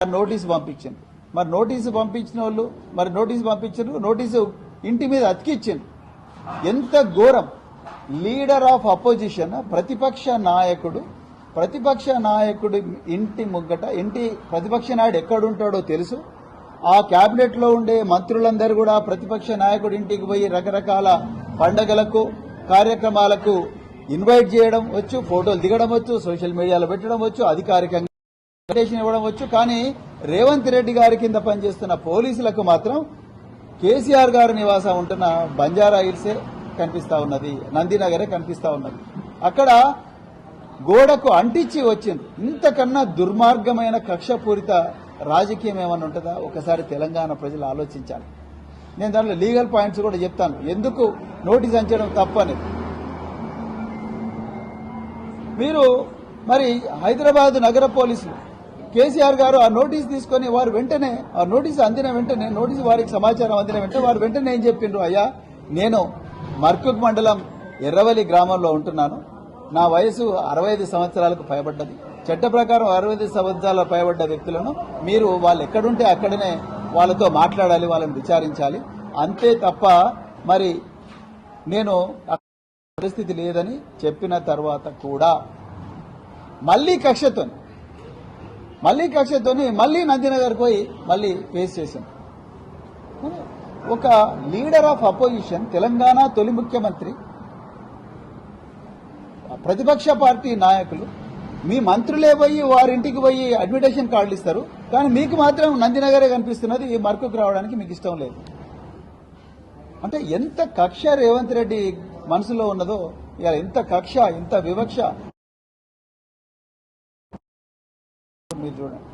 Notice పంపించారు. మరి notice పంపించిన వాళ్ళు నోటీసు పంపించారు, నోటీసు ఇంటి మీద అతికిచ్చారు. ఎంత ఘోరం! లీడర్ ఆఫ్ అపోజిషన్, ప్రతిపక్ష నాయకుడు ఇంటి ముగ్గట, ప్రతిపక్ష నాయుడు ఎక్కడుంటాడో తెలుసు. ఆ కేబినెట్ లో ఉండే మంత్రులందరూ కూడా ప్రతిపక్ష నాయకుడి ఇంటికి పోయి రకరకాల పండగలకు కార్యక్రమాలకు ఇన్వైట్ చేయడం వచ్చు, ఫోటోలు దిగడం వచ్చు, సోషల్ మీడియాలో పెట్టడం వచ్చు, అధికారికంగా ఇవ్వడం వచ్చు. కానీ రేవంత్ రెడ్డి గారి కింద పనిచేస్తున్న పోలీసులకు మాత్రం కేసీఆర్ గారు నివాసం ఉంటున్న బంజారా హిల్సే కనిపిస్తా ఉన్నది, నందినగరే కనిపిస్తా ఉన్నది. అక్కడ గోడకు అంటించి వచ్చింది. ఇంతకన్నా దుర్మార్గమైన కక్షపూరిత రాజకీయం ఏమన్నా ఉంటుందా? ఒకసారి తెలంగాణ ప్రజలు ఆలోచించాలి. నేను దాంట్లో లీగల్ పాయింట్స్ కూడా చెప్తాను, ఎందుకు నోటీస్ అంచడం తప్పని. మీరు మరి హైదరాబాద్ నగర పోలీసులు కేసీఆర్ గారు ఆ నోటీస్ తీసుకుని వారు వెంటనే ఆ నోటీసు అందిన వెంటనే వారికి సమాచారం అందిన వెంటనే వారు వెంటనే ఏం చెప్పిండ్రు? అయ్యా, నేను మర్కుక్ మండలం ఎర్రవల్లి గ్రామంలో ఉంటున్నాను, నా వయసు 65 సంవత్సరాలకు పైబడ్డది, చట్ట ప్రకారం 65 సంవత్సరాల పైబడ్డ వ్యక్తులను మీరు వాళ్ళు ఎక్కడుంటే అక్కడనే వాళ్ళతో మాట్లాడాలి, వాళ్ళని విచారించాలి, అంతే తప్ప మరి నేను పరిస్థితి లేదని చెప్పిన తర్వాత కూడా మళ్లీ కక్షతోని మళ్లీ నందినగర్ పోయి మళ్లీ ఫేస్ చేశాం. ఒక లీడర్ ఆఫ్ అపోజిషన్, తెలంగాణ తొలి ముఖ్యమంత్రి, ప్రతిపక్ష పార్టీ నాయకులు, మీ మంత్రులే పోయి వారింటికి పోయి అడ్మిటేషన్ కార్డులు ఇస్తారు, కానీ మీకు మాత్రం నందినగరే కనిపిస్తున్నది, ఈ మరకుకు రావడానికి మీకు ఇష్టం లేదు. అంటే ఎంత కక్ష రేవంత్ రెడ్డి మనసులో ఉన్నదో, ఇలా ఎంత కక్ష, ఎంత వివక్ష మీరు చూడండి.